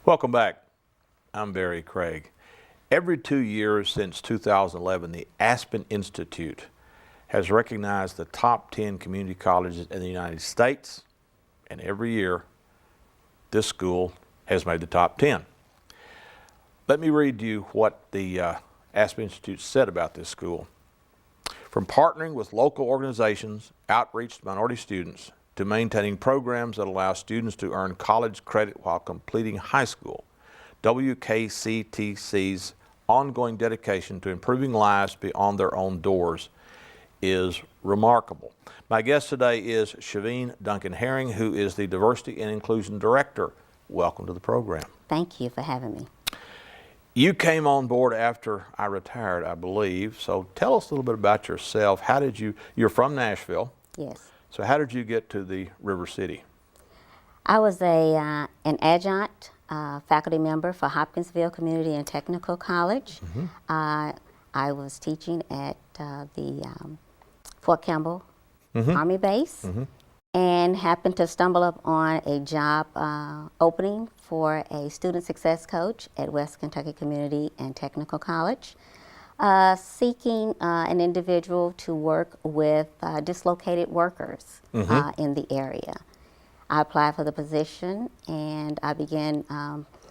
Welcome back. I'm Barry Craig. Every 2 years since 2011, the Aspen Institute has recognized the top 10 community colleges in the United States, and every year this school has made the top 10. Let me read you what the Aspen Institute said about this school. From partnering with local organizations, outreach to minority students, to maintaining programs that allow students to earn college credit while completing high school, WKCTC's ongoing dedication to improving lives beyond their own doors is remarkable. My guest today is Chevene Duncan-Herring, who is the Diversity and Inclusion Director. Welcome to the program. Thank you for having me. You came on board after I retired, I believe, so tell us a little bit about yourself. How did you're from Nashville. Yes. So how did you get to the River City? I was an adjunct faculty member for Hopkinsville Community and Technical College. Mm-hmm. I was teaching at the Fort Campbell Mm-hmm. Army Base, Mm-hmm. and happened to stumble up on a job opening for a student success coach at West Kentucky Community and Technical College, seeking an individual to work with dislocated workers Mm-hmm. in the area. I applied for the position, and I began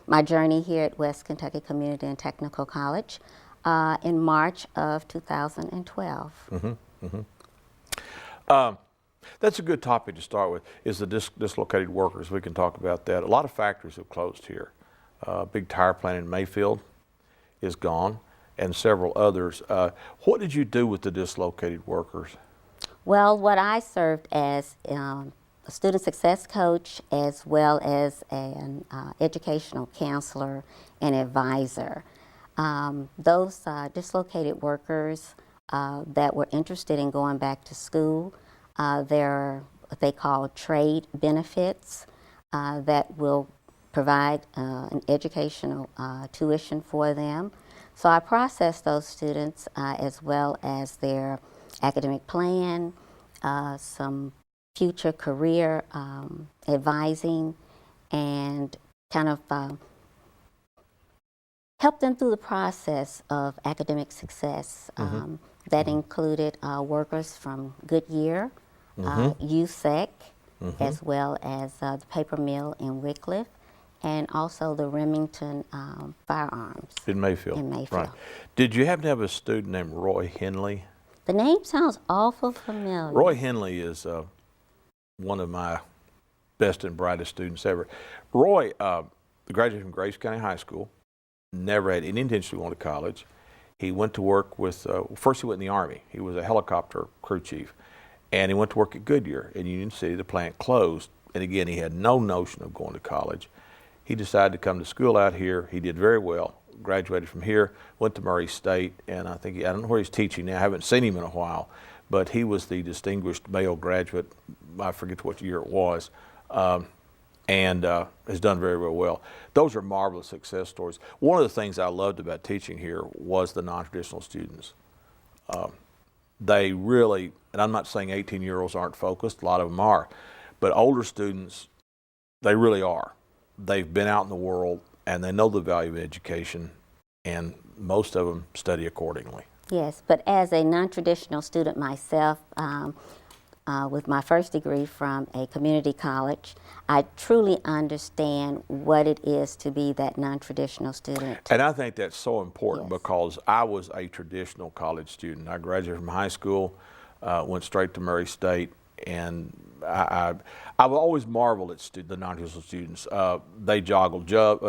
my journey here at West Kentucky Community and Technical College in March of 2012. Mm-hmm. Mm-hmm. That's a good topic to start with, is the dislocated workers. We can talk about that. A lot of factories have closed here. Big tire plant in Mayfield is gone, and several others. What did you do with the dislocated workers? Well, what I served as a student success coach, as well as an educational counselor and advisor. Those dislocated workers that were interested in going back to school, there are what they call trade benefits that will provide an educational tuition for them. So I processed those students as well as their academic plan, some future career advising, and kind of help them through the process of academic success. Mm-hmm. That included workers from Goodyear, USEC, Mm-hmm. as well as the paper mill in Wickliffe, and also the Remington Firearms In Mayfield. in Mayfield. Right. Did you happen to have a student named Roy Henley? The name sounds awful familiar. Roy Henley is one of my best and brightest students ever. Roy graduated from Grace County High School, never had any intention of going to college. He went to work with, first he went in the Army. He was a helicopter crew chief. And he went to work at Goodyear in Union City. The plant closed. And again, he had no notion of going to college. He decided to come to school out here. He did very well, graduated from here, went to Murray State, and I don't know where he's teaching now. I haven't seen him in a while, but he was the distinguished male graduate. I forget what year it was. And has done very, very well. Those are marvelous success stories. One of the things I loved about teaching here was the non-traditional students. They really, and I'm not saying 18-year-olds aren't focused, a lot of them are, but older students, they really are. They've been out in the world and they know the value of education, and most of them study accordingly. Yes, but as a non-traditional student myself, with my first degree from a community college, I truly understand what it is to be that non-traditional student. And I think that's so important. Yes. Because I was a traditional college student. I graduated from high school, went straight to Murray State, and I've always marveled at the non-traditional students. They juggled jobs,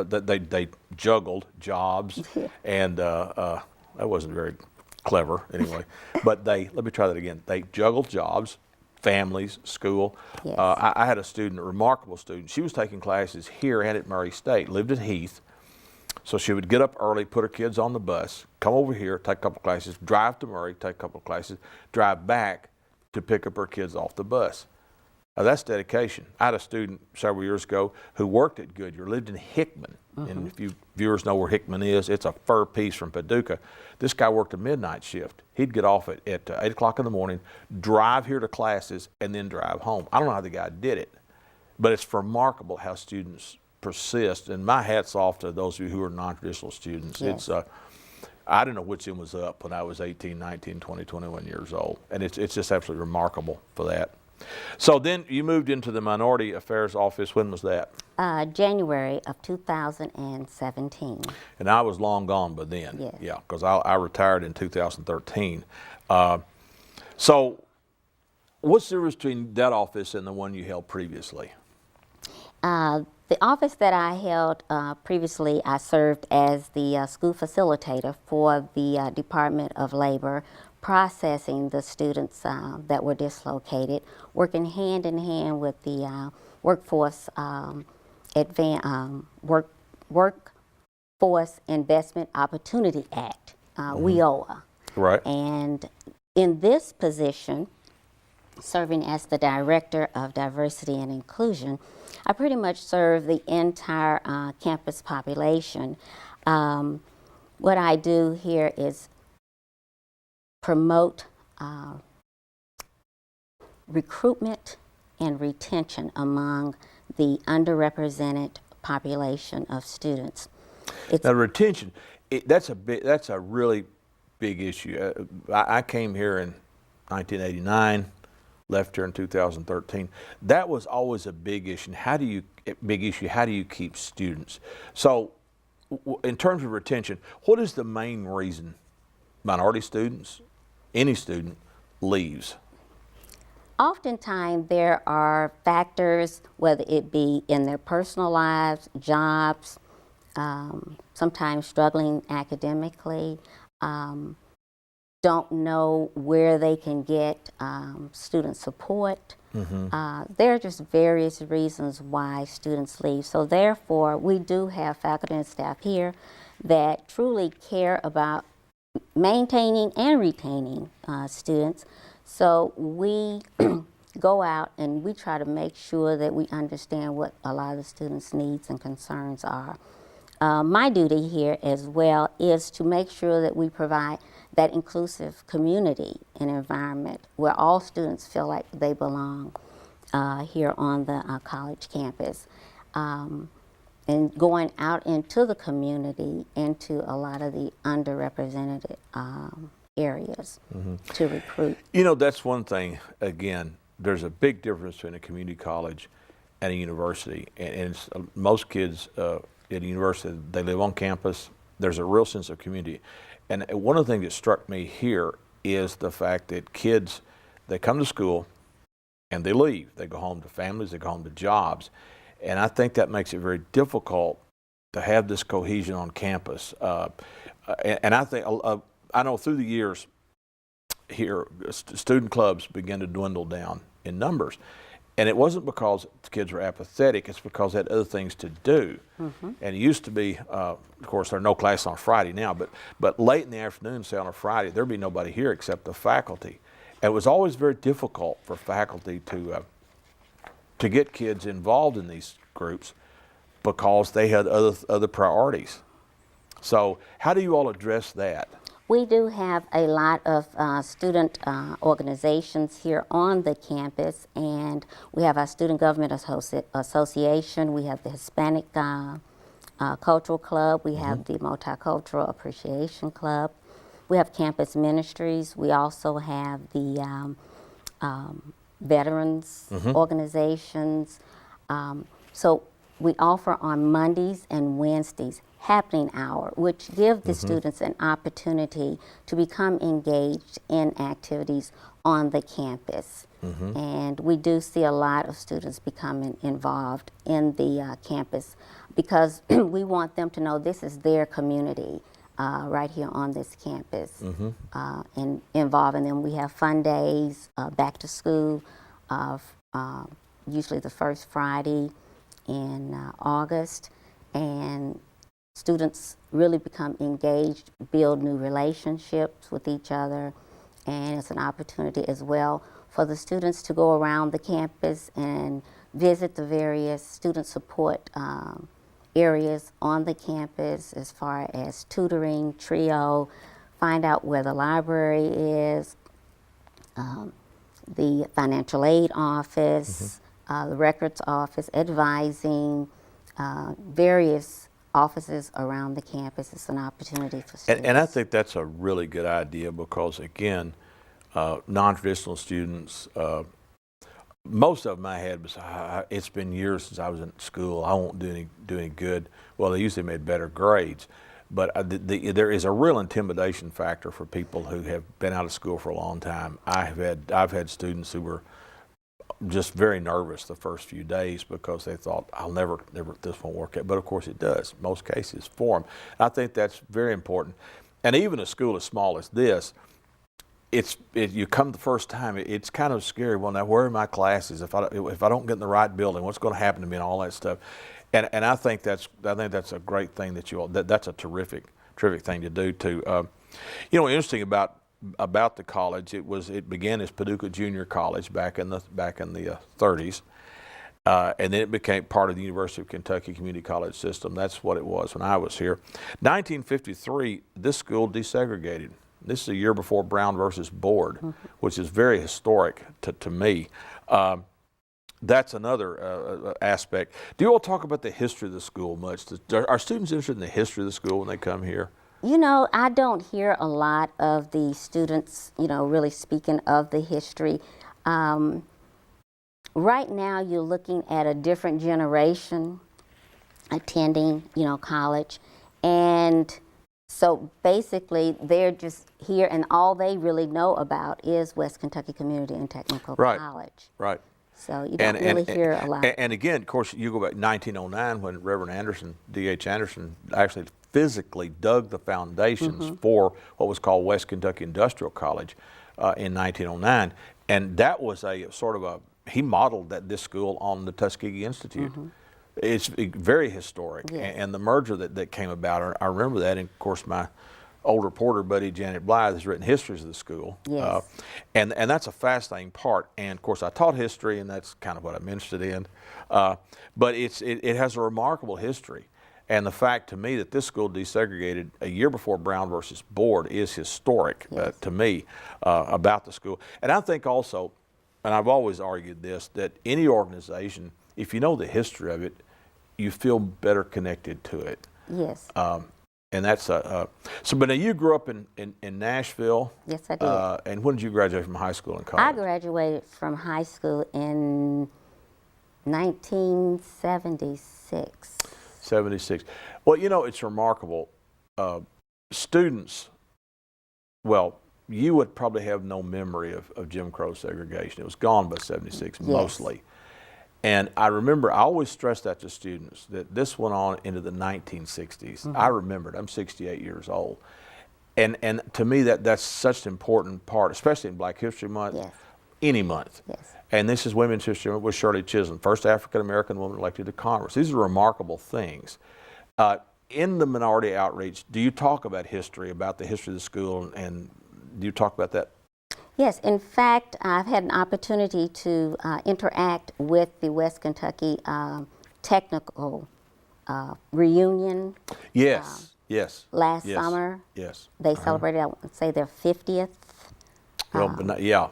and that wasn't very clever anyway. But let me try that again. They juggled jobs, families, school. Yes. I had a student, a remarkable student. She was taking classes here and at Murray State, lived at Heath. So she would get up early, put her kids on the bus, come over here, take a couple classes, drive to Murray, take a couple classes, drive back to pick up her kids off the bus. Now that's dedication. I had a student several years ago who worked at Goodyear, lived in Hickman. Mm-hmm. And if you viewers know where Hickman is, it's a fur piece from Paducah. This guy worked a midnight shift. He'd get off at 8 o'clock in the morning, drive here to classes, and then drive home. I don't know how the guy did it, but it's remarkable how students persist, and my hat's off to those of you who are non-traditional students. Yes. It's I didn't know which end was up when I was 18, 19, 20, 21 years old, and it's just absolutely remarkable for that. So then you moved into the Minority Affairs Office. When was that? January of 2017. And I was long gone by then. Yes. Yeah, because I retired in 2013. So what's the difference between that office and the one you held previously? The office that I held previously, I served as the school facilitator for the Department of Labor, processing the students that were dislocated, working hand in hand with the Workforce Investment Opportunity Act, WIOA. Right. And in this position, serving as the Director of Diversity and Inclusion, I pretty much serve the entire campus population. What I do here is promote recruitment and retention among the underrepresented population of students. Now retention, that's a really big issue. I came here in 1989. Left here in 2013. That was always a big issue. How do you keep students? So, in terms of retention, what is the main reason minority students, any student, leaves? Oftentimes there are factors, whether it be in their personal lives, jobs, sometimes struggling academically, don't know where they can get student support. There are just various reasons why students leave. So therefore, we do have faculty and staff here that truly care about maintaining and retaining students. So we go out and we try to make sure that we understand what a lot of the students' needs and concerns are. My duty here as well is to make sure that we provide that inclusive community and environment where all students feel like they belong here on the college campus. And going out into the community, into a lot of the underrepresented areas to recruit. You know, that's one thing, again, there's a big difference between a community college and a university. And most kids at a university, they live on campus, there's a real sense of community. And one of the things that struck me here is the fact that kids, they come to school and they leave. They go home to families, they go home to jobs. And I think that makes it very difficult to have this cohesion on campus. And I think, I know through the years here, student clubs began to dwindle down in numbers. And it wasn't because the kids were apathetic, it's because they had other things to do. And it used to be, of course, there are no classes on Friday now, but late in the afternoon, say on a Friday, there'd be nobody here except the faculty. And it was always very difficult for faculty to get kids involved in these groups because they had other priorities. So how do you all address that? We do have a lot of student organizations here on the campus, and we have our Student Government Association, we have the Hispanic Cultural Club, we have the Multicultural Appreciation Club, we have campus ministries, we also have the veterans organizations. So we offer on Mondays and Wednesdays happening hour, which give the students an opportunity to become engaged in activities on the campus. And we do see a lot of students becoming involved in the campus because we want them to know this is their community right here on this campus and involving them. We have fun days, back to school, usually the first Friday in August, and students really become engaged, build new relationships with each other, and it's an opportunity as well for the students to go around the campus and visit the various student support areas on the campus as far as tutoring, TRIO, find out where the library is, the financial aid office, the records office, advising, various offices around the campus. It's an opportunity for students. And I think that's a really good idea because, again, non-traditional students, most of them I had was, it's been years since I was in school, I won't do any good. Well, they usually made better grades. But there is a real intimidation factor for people who have been out of school for a long time. I've had students who were just very nervous the first few days because they thought, this won't work out. But of course it does, most cases for them. I think that's very important. And even a school as small as this, you come the first time, it's kind of scary. Well, now where are my classes? If I don't get in the right building, what's going to happen to me and all that stuff? And I think that's a great thing that's a terrific thing to do too. Interesting about the college, it began as Paducah Junior College back in the 30s, and then it became part of the University of Kentucky Community College system. That's what it was when I was here. 1953, this school desegregated. This is a year before Brown versus Board, which is very historic to me. That's another aspect. Do you all talk about the history of the school much? Are students interested in the history of the school when they come here? I don't hear a lot of the students, really speaking of the history. Right now, you're looking at a different generation attending, college. And so basically, they're just here, and all they really know about is West Kentucky Community and Technical College. Right. So you don't really hear a lot. And again, of course, you go back 1909 when Reverend Anderson, D.H. Anderson, actually physically dug the foundations for what was called West Kentucky Industrial College in 1909. And that was he modeled this school on the Tuskegee Institute. It's very historic. Yes. And the merger that came about, I remember that. And of course, my old reporter buddy Janet Blythe has written histories of the school. Yes. And that's a fascinating part. And of course I taught history, and that's kind of what I'm interested in. But it has a remarkable history. And the fact to me that this school desegregated a year before Brown versus Board is historic. Yes. To me about the school. And I think also, and I've always argued this, that any organization, if you know the history of it, you feel better connected to it. Yes. And that's so. But now you grew up in Nashville. Yes, I did. And when did you graduate from high school and college? I graduated from high school in 1976. 76. Well, it's remarkable. Students, you would probably have no memory of Jim Crow segregation. It was gone by 76 mostly. And I remember, I always stress that to students, that this went on into the 1960s. I remembered, I'm 68 years old. And to me, that's such an important part, especially in Black History Month, any month. Yes. And this is Women's History Month with Shirley Chisholm, first African-American woman elected to Congress. These are remarkable things. In the minority outreach, do you talk about history, about the history of the school, and do you talk about that? Yes, in fact, I've had an opportunity to interact with the West Kentucky Technical reunion. Yes, yes. Last summer. Yes. They celebrated, I would say, their 50th. Yeah.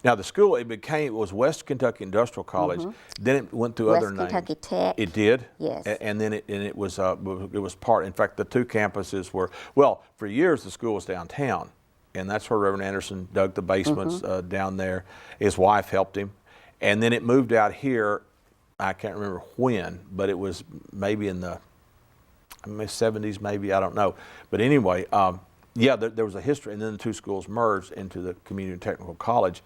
Now the school, it was West Kentucky Industrial College. Then it went through other names. West Kentucky Tech. It did. Yes. And then it was part. In fact, the two campuses were for years the school was downtown. And that's where Reverend Anderson dug the basements down there. His wife helped him. And then it moved out here, I can't remember when, but it was maybe in the 70s, maybe, I don't know. But anyway, there was a history. And then the two schools merged into the Community Technical College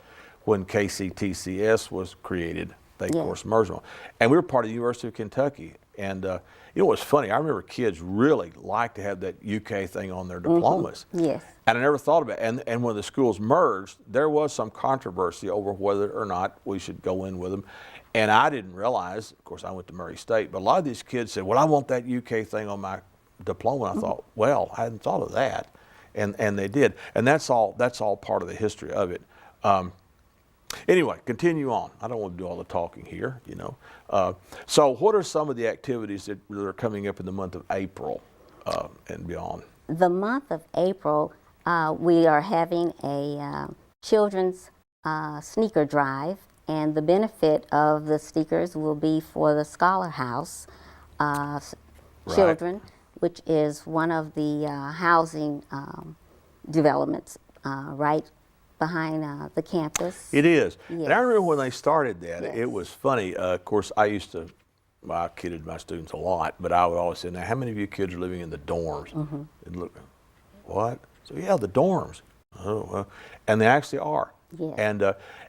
when KCTCS was created. They, of course, merged them. And we were part of the University of Kentucky. And it was funny. I remember kids really liked to have that UK thing on their diplomas. Yes. And I never thought about it. And when the schools merged, there was some controversy over whether or not we should go in with them. And I didn't realize, of course, I went to Murray State, but a lot of these kids said, well, I want that UK thing on my diploma. And I thought, well, I hadn't thought of that. And they did. And that's all part of the history of it. Anyway, continue on. I don't want to do all the talking here, So what are some of the activities that are coming up in the month of April and beyond? The month of April, we are having a children's sneaker drive, And the benefit of the stickers will be for the Scholar House children, which is one of the housing developments right behind the campus. It is. Yes. And I remember when they started that, Yes. it was funny. Of course, I kidded my students a lot, but I would always say, now, how many of you kids are living in the dorms? And look, what? So, yeah, the dorms. Oh, well. And they actually are. Yes. And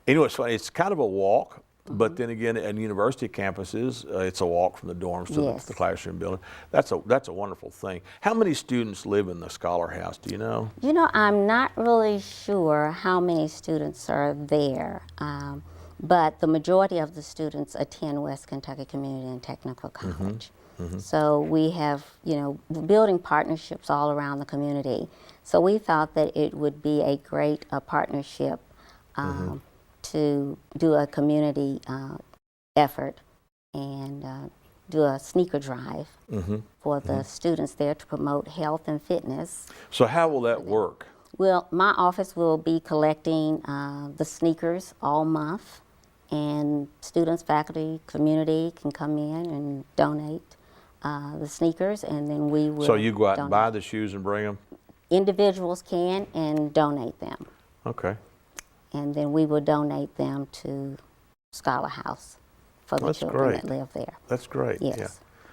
you know, it's funny, it's kind of a walk, but then again, at university campuses, it's a walk from the dorms to Yes. the classroom building. That's a wonderful thing. How many students live in the Scholar House? Do you know? You know, I'm not really sure how many students are there, but the majority of the students attend West Kentucky Community and Technical College. So we have, you know, building partnerships all around the community. So we thought that it would be a great partnership to do a community effort and do a sneaker drive for the students there to promote health and fitness. So how will that work? Well, my office will be collecting the sneakers all month, and students, faculty, community can come in and donate the sneakers, and then we will So you go out and donate. buy the shoes and bring them? Individuals can and donate them, Okay. and then we will donate them to Scholar House for the That's children great. that live there. That's great. Yes. Yeah.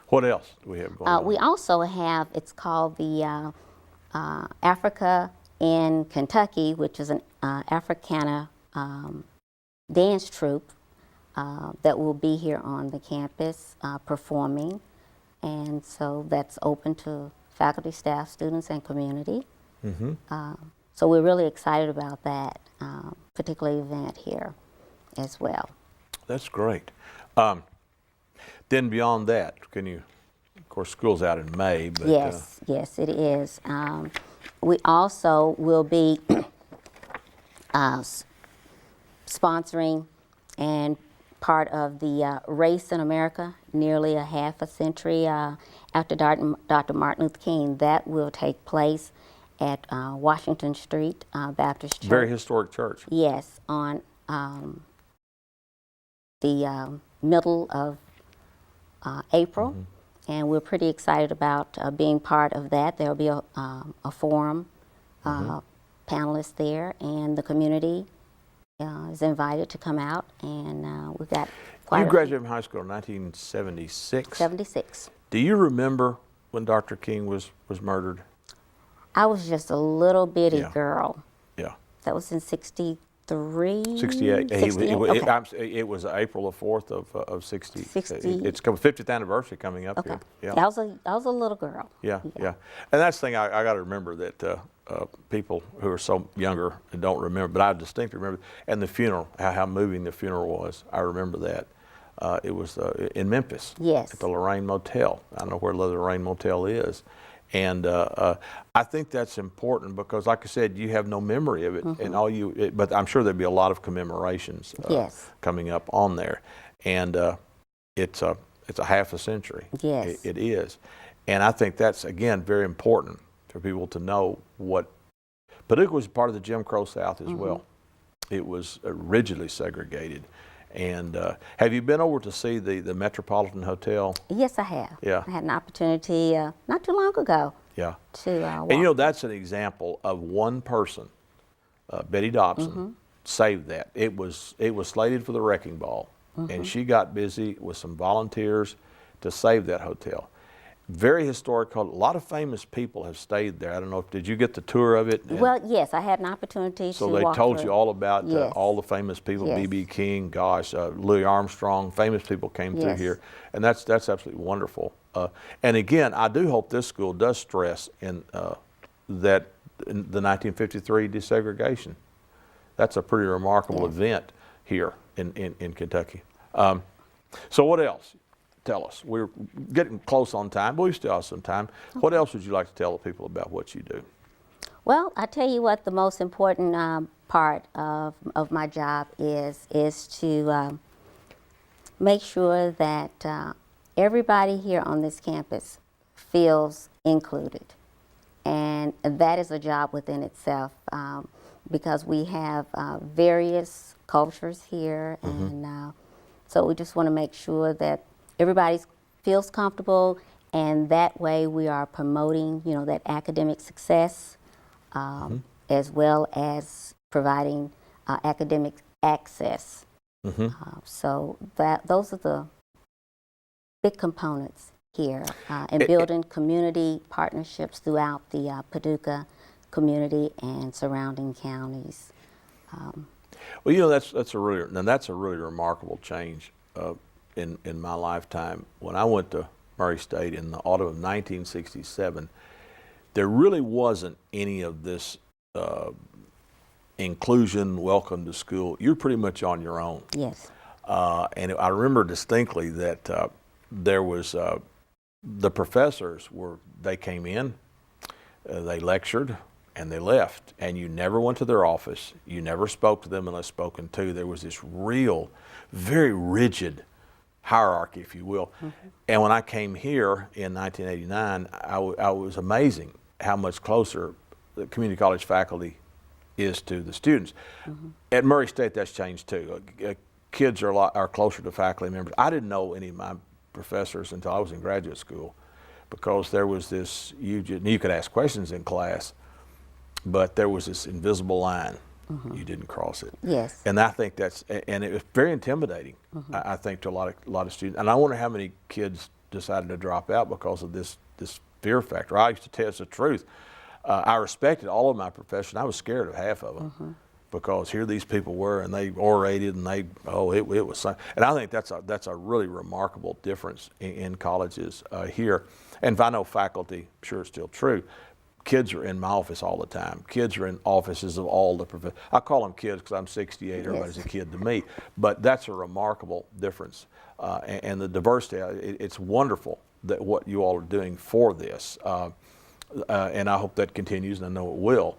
What else do we have going on? We also have, it's called the Africa in Kentucky, which is an Africana dance troupe that will be here on the campus performing. And so that's open to faculty, staff, students, and community. So we're really excited about that particular event here as well. That's great. Then beyond that, can you, of course, school's out in May, but Yes, yes, it is. We also will be sponsoring and part of the Race in America, nearly a half a century after Dr. Martin Luther King. That will take place at Washington Street Baptist Church. very historic church. Yes, on the middle of April, and we're pretty excited about being part of that. There'll be a forum, panelists there, and the community is invited to come out, and we've got quite You a few. graduated from high school in 1976. 76. Do you remember when Dr. King was murdered? I was just a little bitty Yeah. girl. Yeah. That was in 63? 68. 68? Okay. It was April the 4th of 60. 60. It's coming 50th anniversary coming up Okay. here. Yeah. I was a little girl. Yeah, yeah. And that's the thing I got to remember that people who are so younger and don't remember, but I distinctly remember. And the funeral, how moving the funeral was. I remember that. It was in Memphis. Yes. At the Lorraine Motel. I don't know where the Lorraine Motel is. And I think that's important because, like I said, you have no memory of it, and but I'm sure there'd be a lot of commemorations Yes. coming up on there, and it's a half a century. Yes. It is, and I think that's again very important for people to know what. Paducah was part of the Jim Crow South as well. It was rigidly segregated. And have you been over to see the Metropolitan Hotel? Yes, I have. Yeah. I had an opportunity not too long ago Yeah. to walk. And you know, that's an example of one person, Betty Dobson, saved that. It was slated for the wrecking ball, and she got busy with some volunteers to save that hotel. Very historic. A lot of famous people have stayed there. I don't know did you get the tour of it? And Well, yes, I had an opportunity so to they walk told through. you all about Yes. all the famous people, Yes. B.B. King, Louis Armstrong, famous people came through Yes. here, and that's absolutely wonderful. And again, I do hope this school does stress in the 1953 desegregation. That's a pretty remarkable event here in Kentucky. So what else? Tell us. We're getting close on time, but we still have some time. What else would you like to tell the people about what you do? Well, I tell you what, the most important part of my job is to make sure that everybody here on this campus feels included, and that is a job within itself. because we have various cultures here, and so we just want to make sure that everybody feels comfortable, and that way we are promoting, that academic success, as well as providing academic access. So those are the big components here, in building community partnerships throughout the Paducah community and surrounding counties. Well, that's a really remarkable change in my lifetime. When I went to Murray State in the autumn of 1967, there really wasn't any of this inclusion, welcome to school. You're pretty much on your own. Yes. And I remember distinctly that there was the professors they came in, they lectured, and they left. And you never went to their office. You never spoke to them unless spoken to. There was this real, very rigid hierarchy, if you will. And when I came here in 1989, I was amazing how much closer the community college faculty is to the students. At Murray State, that's changed too. Kids are closer to faculty members. I didn't know any of my professors until I was in graduate school, because there was this, you could ask questions in class, but there was this invisible line. You didn't cross it. Yes. And I think and it was very intimidating, I think, to a lot of students. And I wonder how many kids decided to drop out because of this fear factor. I used to tell us the truth. I respected all of my professors. I was scared of half of them, because here these people were, and they orated, and it was something. And I think that's a really remarkable difference in colleges here. And if I know faculty, I'm sure it's still true. Kids are in my office all the time. Kids are in offices of all the professors. I call them kids because I'm 68. Everybody's a kid to me. But that's a remarkable difference. And the diversity, it's wonderful that what you all are doing for this. And I hope that continues, and I know it will.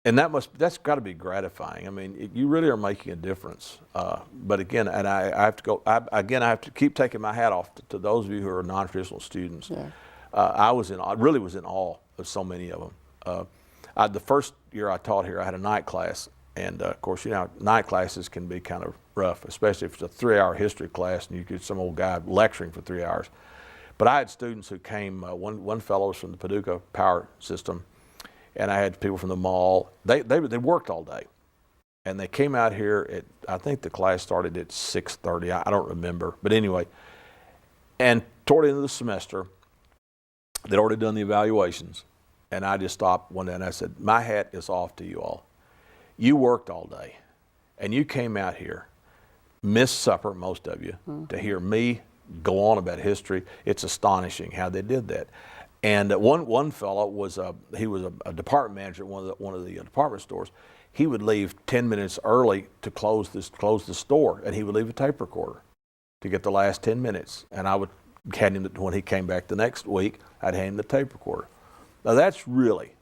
And that's got to be gratifying. I mean, you really are making a difference. But again, and I have to keep taking my hat off to those of you who are non-traditional students. Yeah. I really was in awe of so many of them. The first year I taught here, I had a night class, and of course, night classes can be kind of rough, especially if it's a 3-hour history class and you get some old guy lecturing for 3 hours. But I had students who came. One fellow was from the Paducah Power System, and I had people from the mall. They worked all day, and they came out here I think the class started at 6:30. I don't remember, but anyway. And toward the end of the semester, they'd already done the evaluations, and I just stopped one day and I said, my hat is off to you all. You worked all day, and you came out here, missed supper, most of you, to hear me go on about history. It's astonishing how they did that. And one fellow was a department manager at one of the department stores. He would leave 10 minutes early to close the store, and he would leave a tape recorder to get the last 10 minutes, and I would hand him when he came back the next week. I'd hand him the tape recorder. Now that's really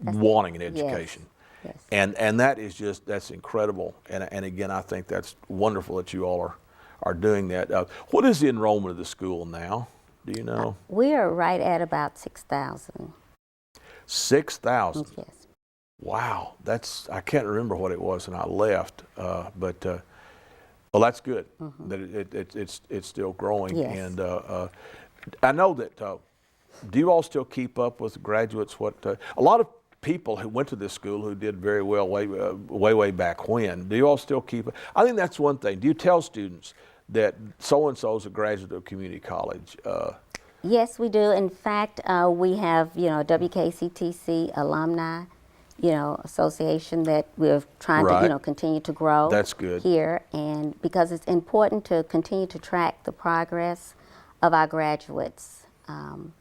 wanting an education. Yes. And that's incredible. And again, I think that's wonderful that you all are doing that. What is the enrollment of the school now? Do you know? We are right at about 6,000. 6,000? Yes. Wow, I can't remember what it was when I left, but well, that's good that it's still growing. Yes. And I know that. Do you all still keep up with graduates? A lot of people who went to this school who did very well way back when. Do you all still keep it? I think that's one thing. Do you tell students that so and so is a graduate of community college? Yes, we do. In fact, we have WKCTC alumni association that we're trying to continue to grow. That's good. Here, and because it's important to continue to track the progress of our graduates,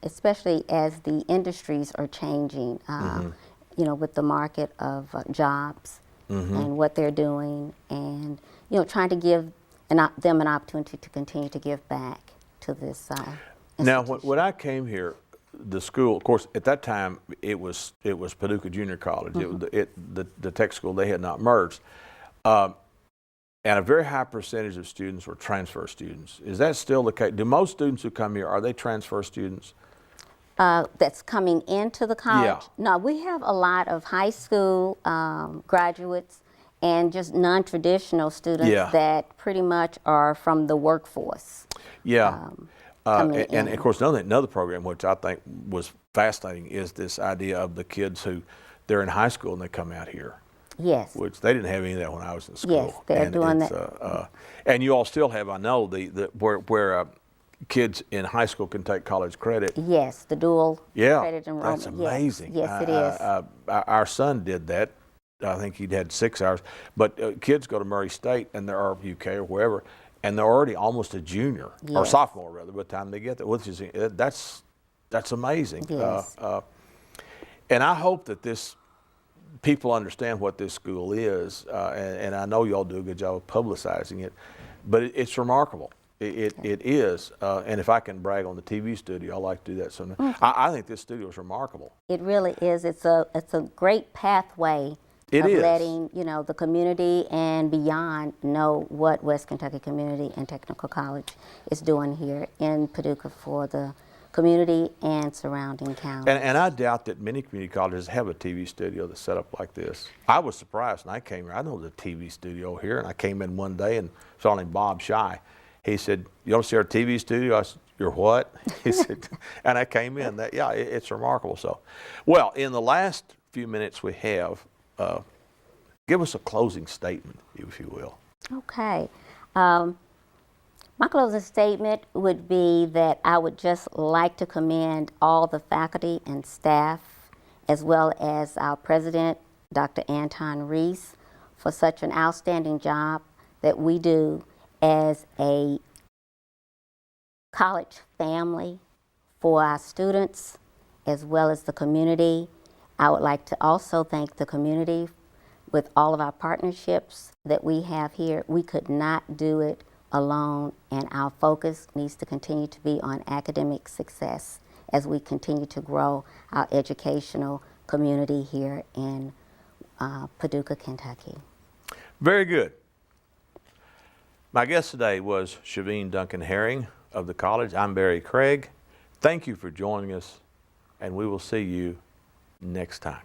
especially as the industries are changing, with the market of jobs and what they're doing, and trying to give them an opportunity to continue to give back to this Now, when I came here, the school, of course, at that time it was Paducah Junior College. The tech school, they had not merged, and a very high percentage of students were transfer students. Is that still the case? Do most students who come here, are they transfer students? That's coming into the college? Yeah. No, we have a lot of high school graduates and just non-traditional students Yeah. that pretty much are from the workforce. Yeah. Coming And in. of course, another program which I think was fascinating is this idea of the kids who they're in high school and they come out here, Yes. which they didn't have any of that when I was in school. Yes, they're and doing it's, that. And you all still have, I know, where kids in high school can take college credit. Yes, the dual Yeah, credit enrollment. that's amazing. Yes, it is. Our son did that. I think he'd had 6 hours. But kids go to Murray State and they're UK or wherever, and they're already almost a junior or Yes. sophomore rather by the time they get there, which is that's amazing. Yes. And I hope that people understand what this school is, and I know y'all do a good job of publicizing it, but it's remarkable. It is, and if I can brag on the TV studio, I like to do that sometimes. I think this studio is remarkable. It really is. It's a great pathway It of is. letting the community and beyond know what West Kentucky Community and Technical College is doing here in Paducah for the community and surrounding counties. And I doubt that many community colleges have a TV studio that's set up like this. I was surprised when I came here. I know there's a TV studio here, and I came in one day and saw named Bob Shy. He said, "You want to see our TV studio?" I said, "You're what?" He said, and I came in. It's remarkable. So, well, in the last few minutes we have, give us a closing statement, if you will. Okay. My closing statement would be that I would just like to commend all the faculty and staff, as well as our president, Dr. Anton Reese, for such an outstanding job that we do as a college family for our students, as well as the community. I would like to also thank the community with all of our partnerships that we have here. We could not do it alone, and our focus needs to continue to be on academic success as we continue to grow our educational community here in Paducah, Kentucky. Very good. My guest today was Chevene Duncan-Herring of the college. I'm Barry Craig. Thank you for joining us, and we will see you next time.